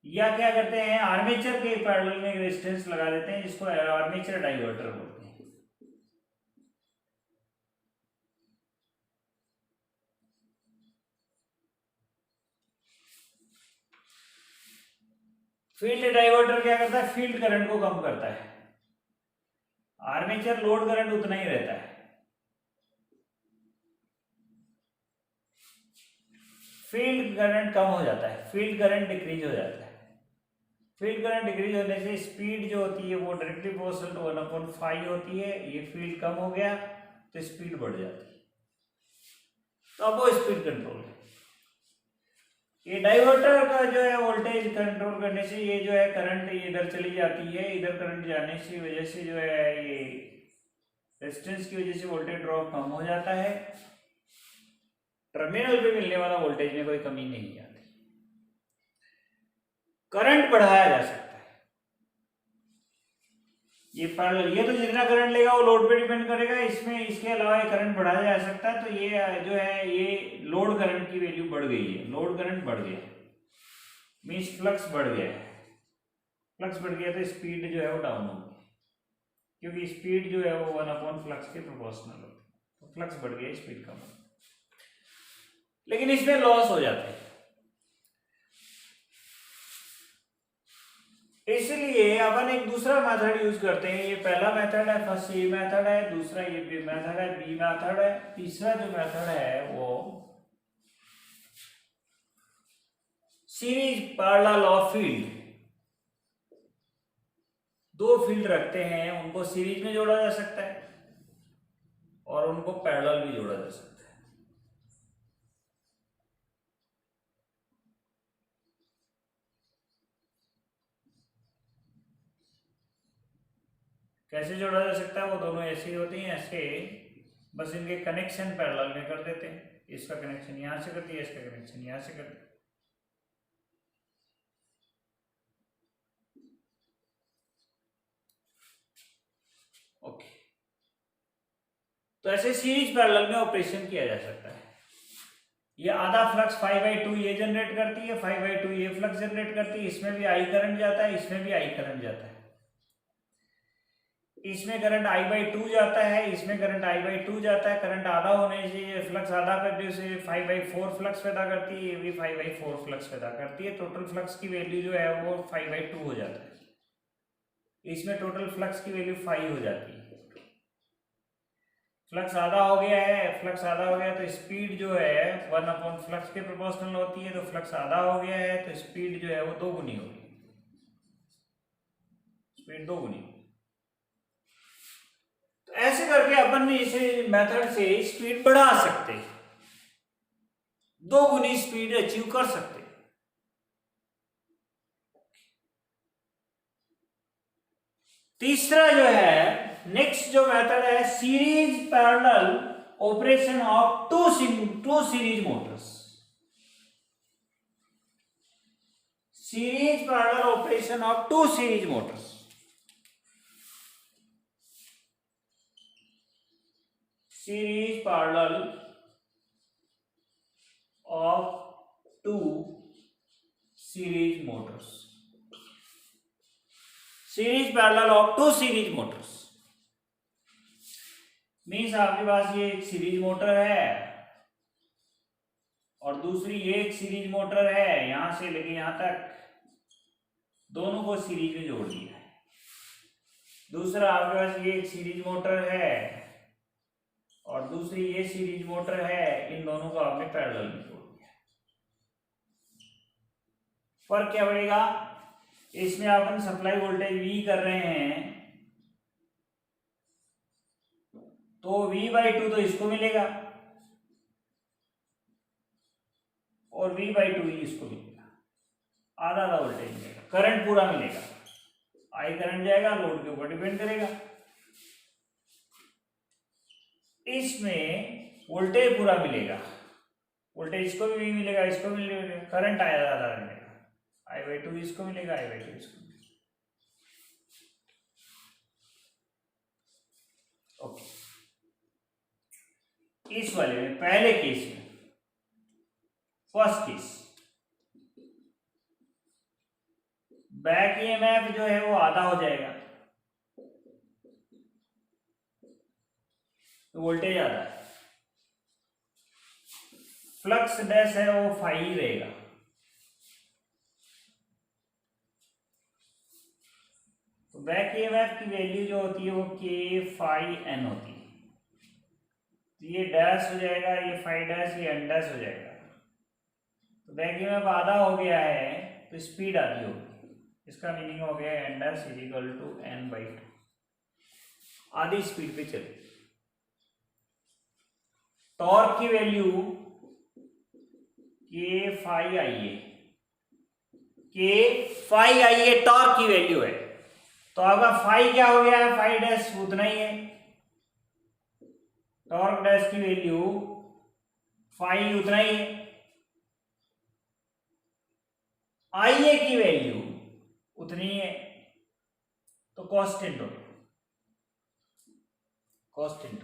या क्या करते हैं, आर्मेचर के पैरेलल में एक रेजिस्टेंस लगा देते हैं जिसको आर्मेचर डाइवर्टर बोलते हैं। फील्ड डाइवर्टर क्या करता है, फील्ड करंट को कम करता है, आर्मेचर लोड करंट उतना ही रहता है। फील्ड करंट कम हो जाता है, फील्ड करंट डिक्रीज हो जाता है। फील्ड करंट डिक्रीज होने से स्पीड जो होती है वो डायरेक्टली प्रोपोर्शनल टू 1/5 होती है। ये फील्ड कम हो गया तो स्पीड बढ़ जाती है, तो अब वो स्पीड कंट्रोल है। ये डाइवर्टर का जो है वोल्टेज कंट्रोल करने से ये जो है करंट इधर चली जाती है, इधर करंट जाने की वजह से जो है ये रेजिस्टेंस की वजह से वोल्टेज ड्रॉप कम हो जाता है, टर्मिनल पे मिलने वाला वोल्टेज में कोई कमी नहीं आती, करंट बढ़ाया जा सकता है। ये तो जितना करंट लेगा वो लोड पे डिपेंड करेगा, इसमें इसके अलावा ये करंट बढ़ाया जा सकता है। तो ये जो है ये लोड करंट की वैल्यू बढ़ गई है, लोड करंट बढ़ गया मीन्स फ्लक्स बढ़ गया है, फ्लक्स बढ़ गया तो स्पीड जो है वो डाउन होगी, क्योंकि स्पीड जो है वो 1/फ्लक्स के प्रोपोर्शनल होती है, तो फ्लक्स बढ़ गया स्पीड कम होगी। लेकिन इसमें लॉस हो जाते हैं, इसलिए अपन एक दूसरा मेथड यूज करते हैं। ये पहला मेथड है, फर्स्ट ये मेथड है, दूसरा ये बी मेथड है, बी मेथड है, तीसरा जो मेथड है वो सीरीज पैरेलल ऑफ फील्ड, दो फील्ड रखते हैं उनको सीरीज में जोड़ा जा सकता है और उनको पैरेलल भी जोड़ा जा सकता है। कैसे जोड़ा जा सकता है? वो दोनों ऐसे ही होते हैं, ऐसे बस इनके कनेक्शन पैरेलल में कर देते हैं। इसका कनेक्शन यहां से कर दिया, इसका कनेक्शन यहां से कर दिया। ओके, तो ऐसे सीरीज पैरेलल में ऑपरेशन किया जा सकता है। ये आधा फ्लक्स 5/2 ये जनरेट करती है, 5/2 ये फ्लक्स जनरेट करती है। इसमें भी आई करंट जाता है, इसमें भी आई करंट जाता है। इसमें करंट I/2 जाता है, इसमें करंट I/2 जाता है। करंट आधा होने से ये फ्लक्स आधा करने से 5/4 फ्लक्स पैदा करती है, ये भी 5/4 फ्लक्स पैदा करती है। टोटल फ्लक्स की वैल्यू जो है वो 5/2 हो जाता है। इसमें टोटल फ्लक्स की वैल्यू 5 हो जाती है। फ्लक्स आधा हो गया है, फ्लक्स आधा हो गया तो स्पीड जो है 1 फ्लक्स के प्रोपोर्शनल होती है। तो फ्लक्स आधा हो गया है तो स्पीड जो है वो 2 गुनी होगी, स्पीड 2 गुनी। तो ऐसे करके अपन इसे मेथड से स्पीड बढ़ा सकते हैं, 2 गुनी स्पीड अचीव कर सकते हैं। तीसरा जो है, नेक्स्ट जो मेथड है, series parallel operation of two series motors. Series parallel operation of two series motors. Series parallel of two series motors. Series parallel of two series motors means आपके पास ये एक सीरीज मोटर है और दूसरी ये एक सीरीज मोटर है, यहां से लेके यहां तक दोनों को सीरीज में जोड़ दिया है। दूसरा आपके पास ये एक सीरीज मोटर है और दूसरी ये सीरीज मोटर है, इन दोनों को आपने पैरेलल में जोड़ दिया। फर्क क्या पड़ेगा? इसमें अपन सप्लाई वोल्टेज V कर रहे हैं तो V/2 तो इसको मिलेगा और V/2 ही इसको मिलेगा, आधा आधा वोल्टेज मिलेगा। करंट पूरा मिलेगा, आई करंट जाएगा, लोड के ऊपर डिपेंड करेगा। इसमें वोल्टेज पूरा मिलेगा, वोल्टेज इसको भी मिलेगा, इसको भी मिलेगा। करंट आया आधा मिलेगा, I/2 इसको मिलेगा, I/2 इसको मिलेगा। ओके, इस वाले में पहले केस में, फर्स्ट केस, बैक ईएमएफ जो है वो आधा हो जाएगा तो वोल्टेज आधा है। फ्लक्स डैश है वो फाई ही रहेगा। तो बैक ईएमएफ की वैल्यू जो होती है वो K∅N होती है। तो ये डैश हो जाएगा, ये फाई डैश, ये एन डैश हो जाएगा। तो बैक ईएमएफ आधा हो गया है तो स्पीड आधी होगी। इसका मीनिंग हो गया N dash equal to N/2, आधी स्पीड पे चले। टॉर्क की वैल्यू K∅Ia, K∅Ia टॉर्क की वैल्यू है। तो आपका फाई क्या हो गया है? फाई डैश उतना ही है। टॉर्क डैश की वैल्यू फाई उतना ही है। Ia की वैल्यू उतनी है तो कांस्टेंट हो गया, कांस्टेंट।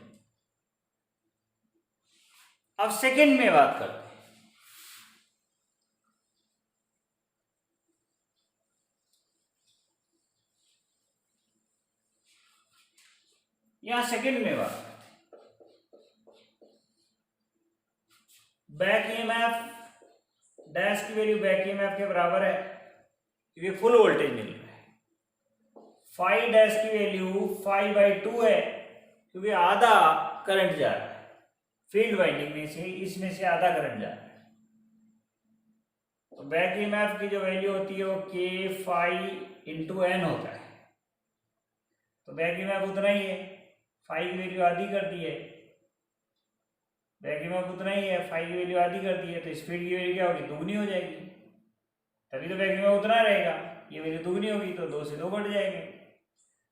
अब सेकंड में बात करते हैं। यहां सेकंड में बात, बैक ईएमएफ डैश की वैल्यू बैक ईएमएफ के बराबर है क्योंकि फुल वोल्टेज मिल रहा है। फाई डैश की वैल्यू 5/2 है क्योंकि आधा करंट जा रहा है फील्ड वाइंडिंग में से, इसमें से आधा करंट जा रहा है। तो बैक ईएमएफ की जो वैल्यू होती है वो k phi इंटू n होता है। तो बैक ईएमएफ उतना ही है, फाई की वैल्यू आधी कर दी है, बैक ईएमएफ उतना ही है, फाई की वैल्यू आधी कर दी है, तो स्पीड की वैल्यू क्या होगी, दुगनी हो जाएगी, तभी तो बैक ईएमएफ उतना रहेगा। ये वैल्यू दुगनी होगी तो 2 से 2 बढ़ जाएंगे,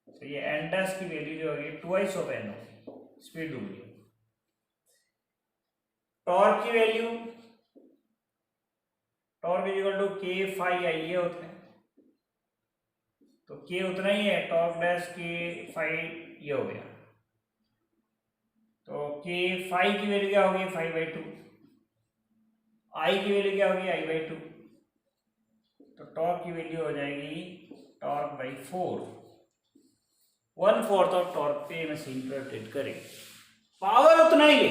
तो ये n डैश की वैल्यू जो होगी ट्वाइस ऑफ n होगी, स्पीड दुगनी। टॉर्क की value, torque is equal to k phi i ये होता है, तो k उतना ही है, टॉर्क डैश k phi ये हो गया, तो k phi की वैल्यू क्या होगी, phi by 2, i की वैल्यू क्या होगी, i by 2, तो टॉर्क की वैल्यू हो जाएगी टॉर्क बाई 4, 1/4 ऑफ टॉर्क पे मशीन पे रोटेट करें, पावर उतना ही ले।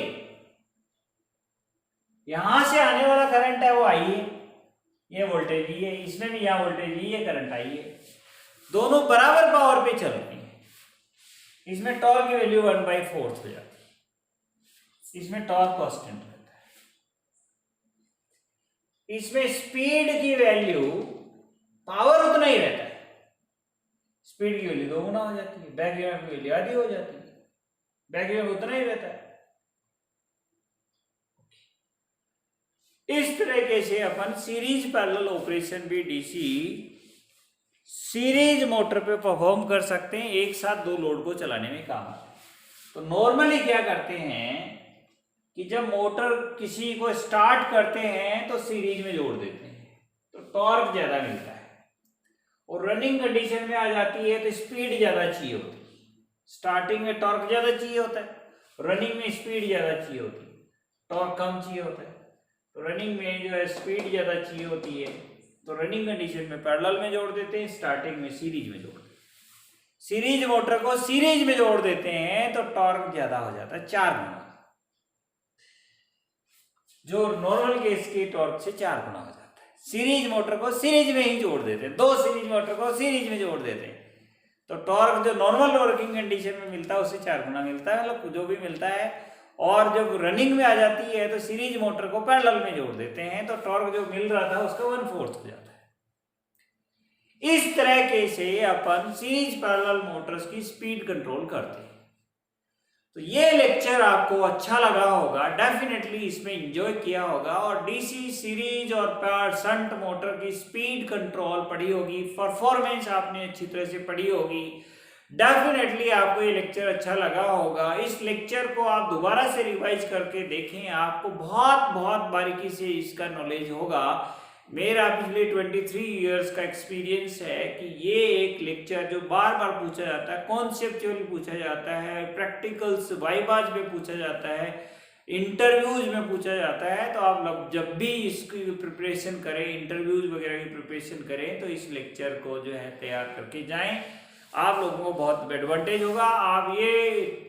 यहां से आने वाला करंट है वो आई है, ये वोल्टेज ही है, इसमें भी यहाँ वोल्टेज ही है, करंट आई है, दोनों बराबर पावर पे चल रही है। इसमें टॉर्क की वैल्यू 1/4 हो जाती है, इसमें टॉर्क कांस्टेंट रहता है, इसमें स्पीड की वैल्यू पावर उतना ही रहता है, स्पीड की वैल्यू 2 गुना हो जाती है, बैक ईएमएफ की वैल्यू आधी हो जाती है, बैक ईएमएफ उतना ही रहता है। इस तरीके से अपन सीरीज पैरेलल ऑपरेशन भी डीसी सीरीज मोटर पे परफॉर्म कर सकते हैं, एक साथ 2 लोड को चलाने में काम आता है। तो नॉर्मली क्या करते हैं कि जब मोटर किसी को स्टार्ट करते हैं तो सीरीज में जोड़ देते हैं, तो टॉर्क ज्यादा मिलता है, और रनिंग कंडीशन में आ जाती है तो स्पीड ज्यादा चाहिए होती है। स्टार्टिंग में टॉर्क ज्यादा चाहिए होता है, रनिंग में स्पीड ज्यादा चाहिए होती है, टॉर्क कम चाहिए होता है। तो रनिंग में जो है स्पीड ज्यादा चाहिए होती है, तो रनिंग कंडीशन में पैरेलल में जोड़ देते हैं, स्टार्टिंग में सीरीज में जोड़ देते हैं। सीरीज मोटर को सीरीज में जोड़ देते हैं तो टॉर्क ज्यादा हो जाता है, 4 गुना, जो नॉर्मल केस के टॉर्क से 4 गुना हो जाता है। सीरीज मोटर को सीरीज में ही जोड़ देते हैं, 2 सीरीज मोटर को सीरीज में जोड़ देते हैं, तो टॉर्क जो नॉर्मल वर्किंग कंडीशन में मिलता है उससे 4 गुना मिलता है, मतलब जो भी मिलता है। और जब रनिंग में आ जाती है तो सीरीज मोटर को पैरेलल में जोड़ देते हैं, तो टॉर्क जो मिल रहा था उसका 1/4 हो जाता है। इस तरह के से अपन सीरीज पैरेलल मोटर्स की स्पीड कंट्रोल करते हैं। तो ये लेक्चर आपको अच्छा लगा होगा, डेफिनेटली इसमें एंजॉय किया होगा, और डीसी सीरीज और शंट मोटर की स्पीड कंट्रोल पढ़ी होगी, परफॉर्मेंस आपने अच्छी तरह से पढ़ी होगी। डेफिनेटली आपको ये लेक्चर अच्छा लगा होगा। इस लेक्चर को आप दोबारा से रिवाइज करके देखें, आपको बहुत बहुत बारीकी से इसका नॉलेज होगा। मेरा पिछले 23 इयर्स का एक्सपीरियंस है कि ये एक लेक्चर जो बार बार पूछा जाता है, कॉन्सेप्चुअली पूछा जाता है, प्रैक्टिकल्स वाइवाज में पूछा जाता है, इंटरव्यूज में पूछा जाता है, तो आप लोग जब भी इसकी प्रिपरेशन करें, इंटरव्यूज वगैरह की प्रिपरेशन करें, तो इस लेक्चर को जो है तैयार करके जाएं, आप लोगों को बहुत एडवांटेज होगा। आप ये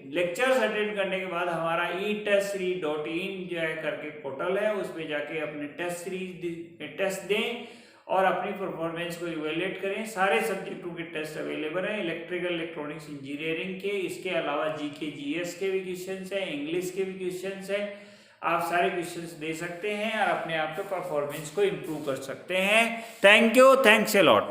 लेक्चर्स अटेंड करने के बाद हमारा etestseries.in जो है करके पोर्टल है, उस पर जाके अपने टेस्ट सीरीज टेस्ट दें और अपनी परफॉर्मेंस को इवेल्युएट करें। सारे सब्जेक्टों के टेस्ट अवेलेबल हैं, इलेक्ट्रिकल इलेक्ट्रॉनिक्स इंजीनियरिंग के, इसके अलावा जीके जीएस के भी क्वेश्चंस हैं, इंग्लिश के भी क्वेश्चंस हैं। आप सारे क्वेश्चंस दे सकते हैं और अपने आप पे परफॉर्मेंस को इम्प्रूव कर सकते हैं। Thank you, thanks a lot.